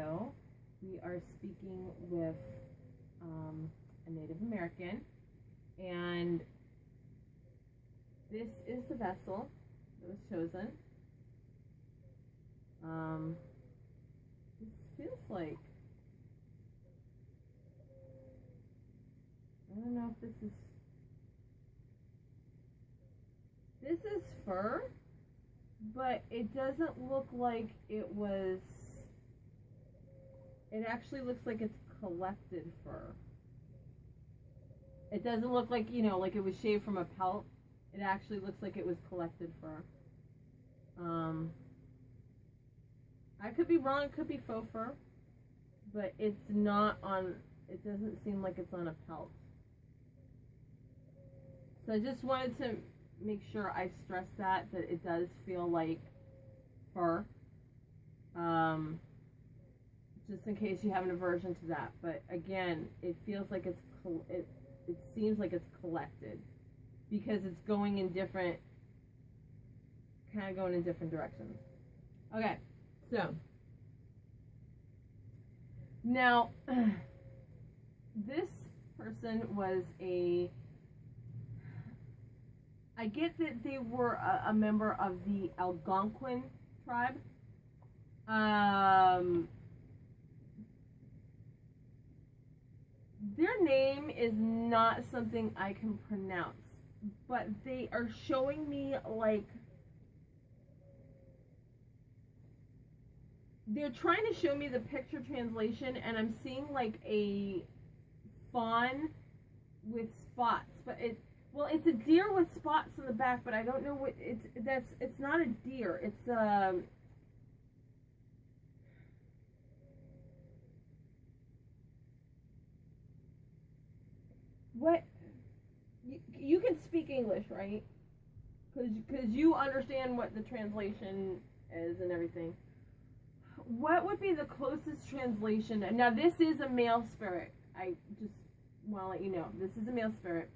video, we are speaking with a Native American, and this is the vessel that was chosen. This feels like, I don't know if this is fur, but it doesn't look like it was, it actually looks like it's collected fur. It doesn't look like, you know, like it was shaved from a pelt. It actually looks like it was collected fur. I could be wrong, it could be faux fur, but it's not on, it doesn't seem like it's on a pelt. So I just wanted to make sure I stress that it does feel like fur. Just in case you have an aversion to that. But again, it feels like it seems like it's collected because it's going in different, kind of going in different directions. Okay, so now this person was I get that they were a member of the Algonquin tribe. Their name is not something I can pronounce, but they are showing me like, they're trying to show me the picture translation, and I'm seeing like a fawn with spots, but it's a deer with spots on the back, but I don't know what it's not a deer. It's what, you can speak English, right? Because you understand what the translation is and everything. What would be the closest translation? Now this is a male spirit. I just want to let you know, this is a male spirit.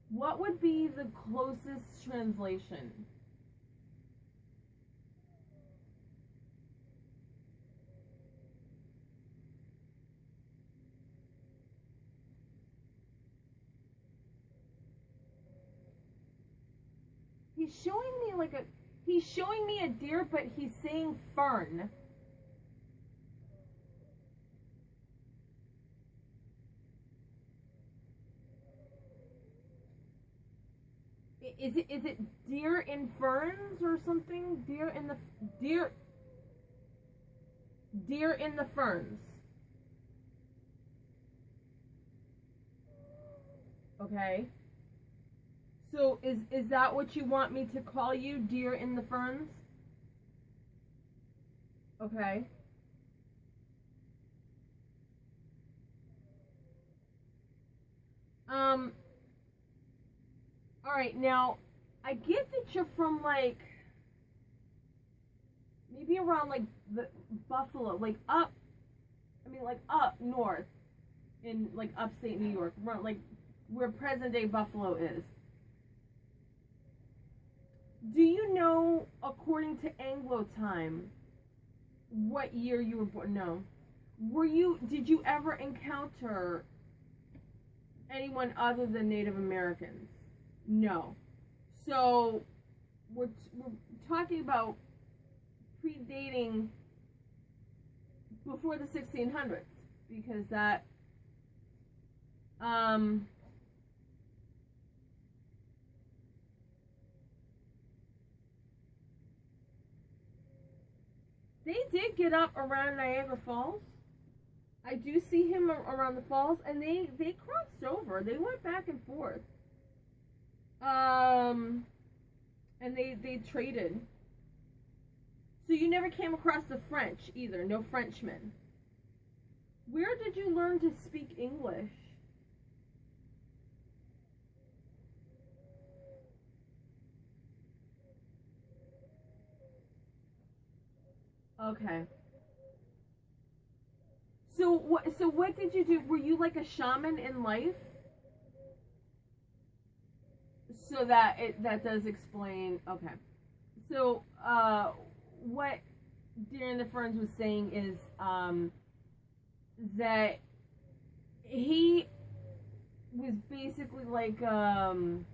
What would be the closest translation? He's showing me a deer, but he's saying fern. Is it deer in ferns or something? Deer in the ferns. Okay. So is that what you want me to call you? Deer in the ferns? Okay. Alright, now, I get that you're from, like, maybe around, like, the Buffalo, like, up north in, like, upstate New York, around, like, where present-day Buffalo is. Do you know, according to Anglo time, what year you were born? No. Did you ever encounter anyone other than Native Americans? No. So we're talking about predating before the 1600s, because that they did get up around Niagara Falls. I do see him around the falls, and they crossed over. They went back and forth. And they traded. So you never came across the French either, no Frenchmen. Where did you learn to speak English? Okay. So what did you do? Were you like a shaman in life? So that does explain. Okay. So what Darren the Ferns was saying is that he was basically like an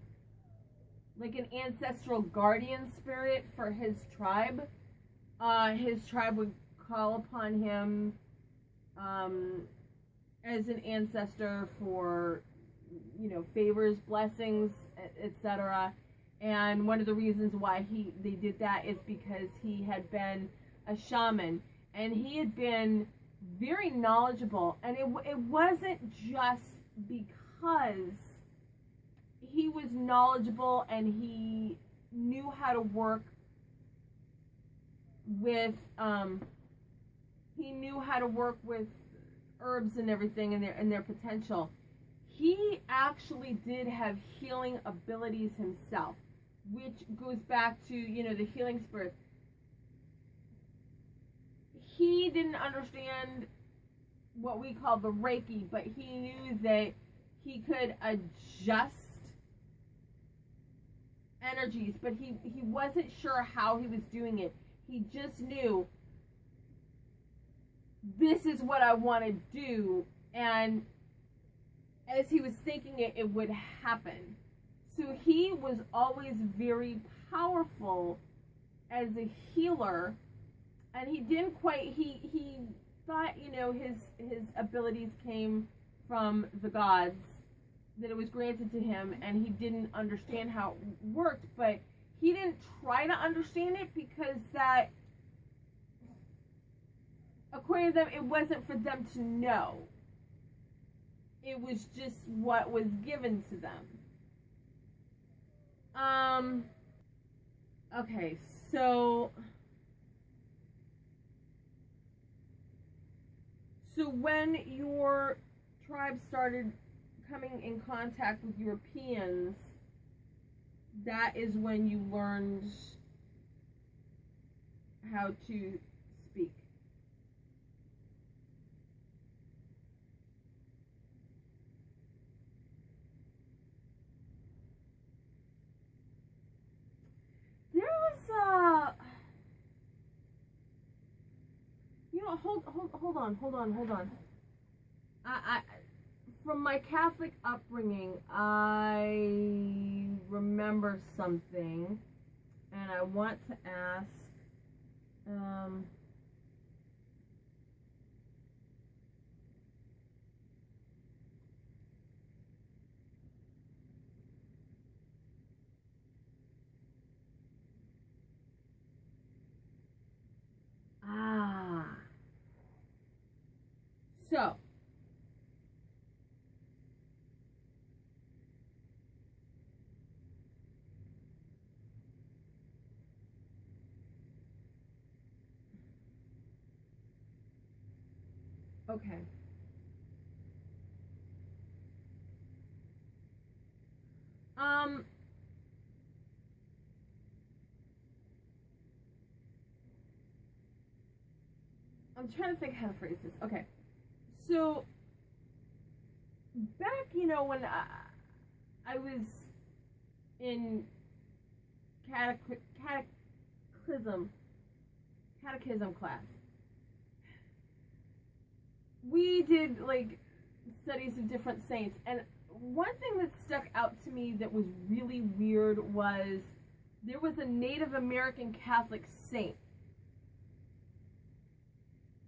ancestral guardian spirit for his tribe. His tribe would call upon him as an ancestor for, favors, blessings, etc. And one of the reasons why they did that is because he had been a shaman, and he had been very knowledgeable. And it wasn't just because he was knowledgeable and he knew how to work with herbs and everything and their potential. He actually did have healing abilities himself, which goes back to, the healing spirits. He didn't understand what we call the Reiki, but he knew that he could adjust energies, but he wasn't sure how he was doing it. He just knew, this is what I want to do, and as he was thinking it, it would happen. So he was always very powerful as a healer, and he didn't quite, he thought, his abilities came from the gods, that it was granted to him, and he didn't understand how it worked, but he didn't try to understand it because that, according to them, it wasn't for them to know. It was just what was given to them. Okay, so when your tribe started coming in contact with Europeans, that is when you learned how to speak. There was hold on. I from my Catholic upbringing, I remember something, and I want to ask, so, okay. I'm trying to think how to phrase this. Okay. So, back, when I was in catechism class, we did, studies of different saints, and one thing that stuck out to me that was really weird was there was a Native American Catholic saint,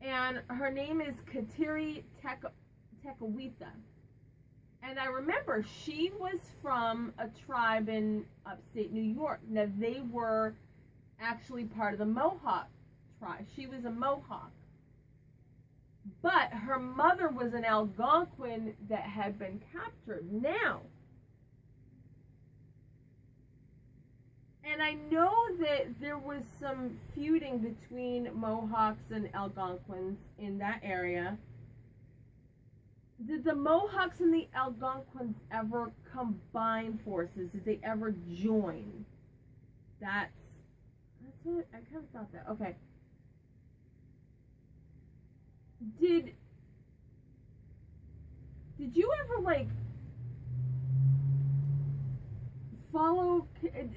and her name is Kateri Tekakwitha. And I remember she was from a tribe in upstate New York. Now, they were actually part of the Mohawk tribe. She was a Mohawk. But her mother was an Algonquin that had been captured. Now, and I know that there was some feuding between Mohawks and Algonquins in that area. Did the Mohawks and the Algonquins ever combine forces? Did they ever join? That's what I kind of thought that. Okay. Did you ever follow?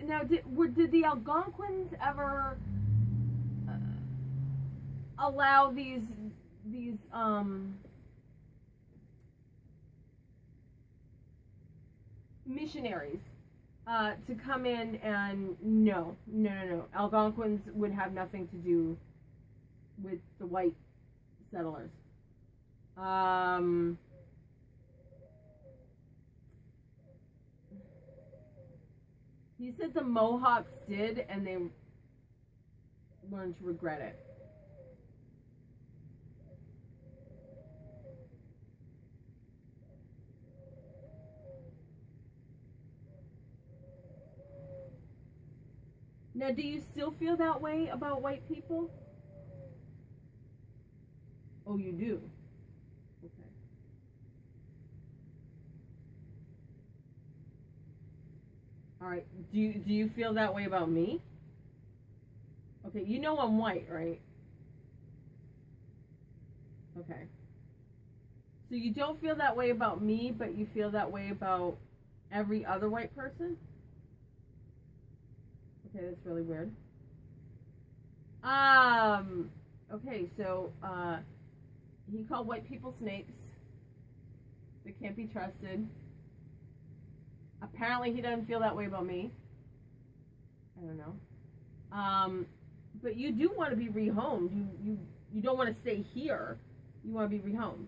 Now, did the Algonquins ever allow these missionaries to come in, and no. Algonquins would have nothing to do with the white settlers. He said the Mohawks did, and they learned to regret it. Now, do you still feel that way about white people? Oh, you do? Okay. All right. Do you feel that way about me? Okay, you know I'm white, right? Okay. So you don't feel that way about me, but you feel that way about every other white person? Okay, that's really weird. Okay, so, he called white people snakes. They can't be trusted. Apparently he doesn't feel that way about me. I don't know. But you do want to be rehomed. You don't want to stay here. You want to be rehomed.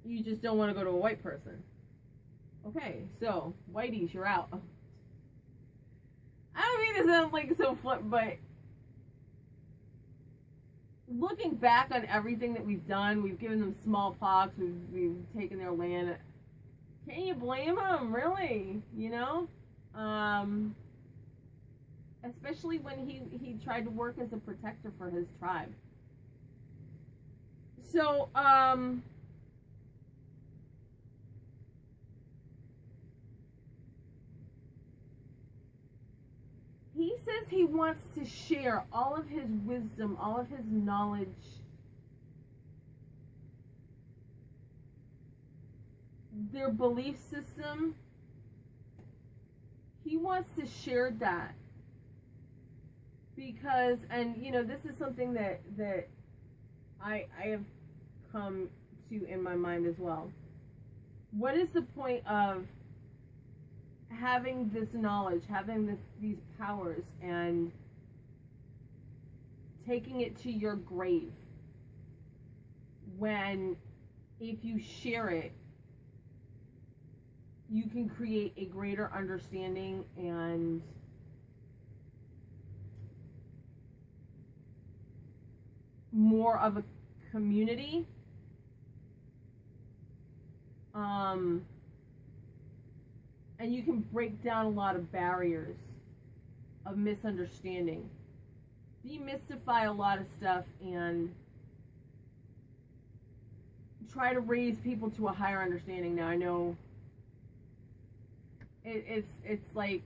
You just don't want to go to a white person. Okay, so, whiteys, you're out. I don't mean to sound like so flip, but looking back on everything that we've done, we've given them smallpox, we've taken their land. Can you blame them, really? You know? Especially when he tried to work as a protector for his tribe. So, he says he wants to share all of his wisdom, all of his knowledge, their belief system. He wants to share that because, and you know, this is something that I have come to in my mind as well. What is the point of having this knowledge, having these powers, and taking it to your grave, when if you share it, you can create a greater understanding and more of a community. And you can break down a lot of barriers of misunderstanding, demystify a lot of stuff, and try to raise people to a higher understanding. Now, I know it's like,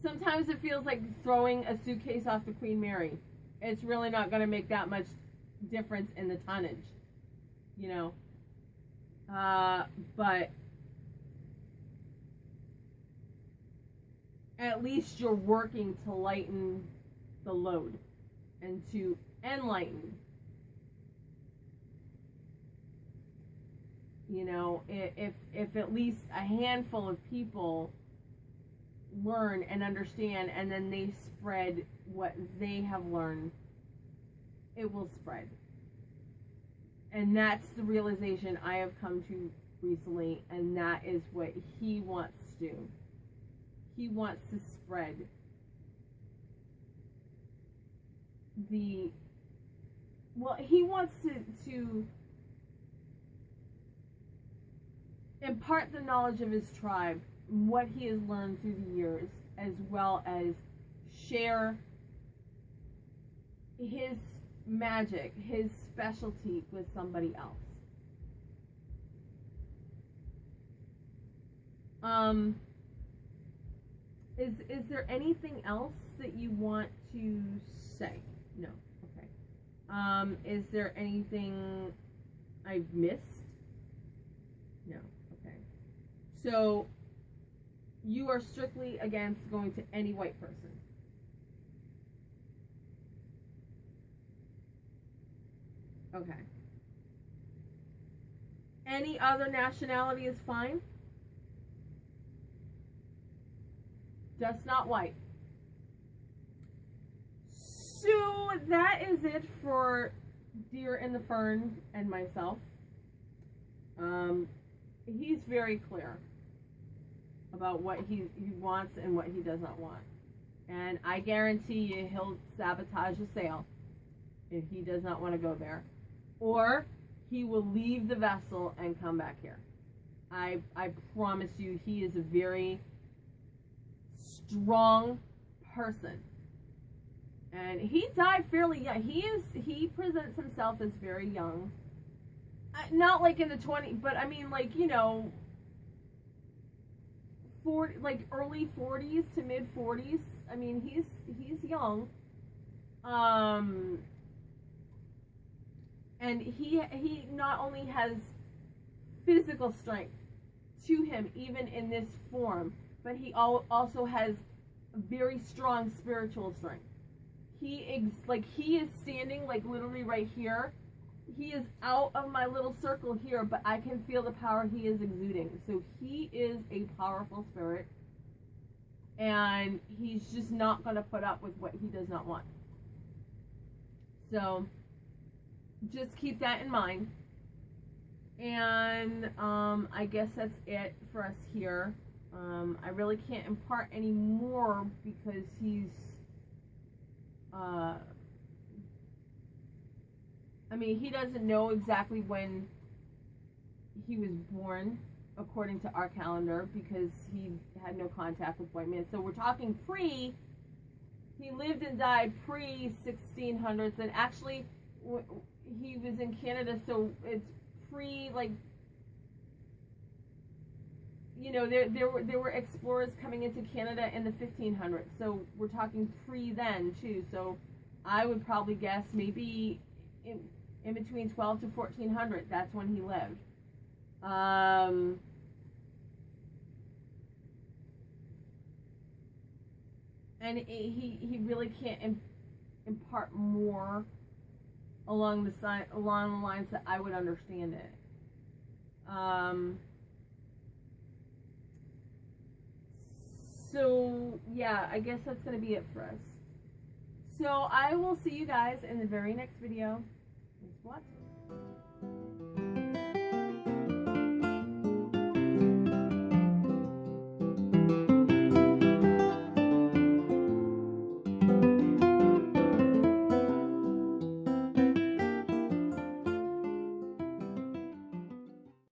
sometimes it feels like throwing a suitcase off the Queen Mary. It's really not going to make that much difference in the tonnage, you know. But at least you're working to lighten the load and to enlighten. You know, if at least a handful of people learn and understand, and then they spread what they have learned, it will spread. And that's the realization I have come to recently, and that is what he wants to do. He wants to spread he wants to impart the knowledge of his tribe, what he has learned through the years, as well as share his magic, his specialty with somebody else. Is there anything else that you want to say? No. Okay. Is there anything I've missed? No. Okay. So you are strictly against going to any white person. Okay. Any other nationality is fine? Just not white. So that is it for Deer in the Fern and myself. He's very clear about what he wants and what he does not want. And I guarantee you he'll sabotage a sale if he does not want to go there. Or he will leave the vessel and come back here. I promise you, he is a very strong person. And he died fairly young. He presents himself as very young. Not like in the 20s, but I mean, like, you know, 40, like early 40s to mid 40s. I mean, he's young. And he not only has physical strength to him, even in this form, but he also has very strong spiritual strength. He is standing like literally right here. He is out of my little circle here, but I can feel the power he is exuding. So he is a powerful spirit, and he's just not going to put up with what he does not want. So just keep that in mind. And I guess that's it for us here. I really can't impart any more because he's I mean, he doesn't know exactly when he was born according to our calendar because he had no contact with white men. So we're talking he lived and died pre-1600s, and actually he was in Canada, so it's like, you know, there were explorers coming into Canada in the 1500s, so we're talking pre then too. So I would probably guess maybe in between 12 to 1400. That's when he lived. And he really can't impart more along the lines that I would understand it. So yeah, I guess that's gonna be it for us. So I will see you guys in the very next video. Thanks for watching.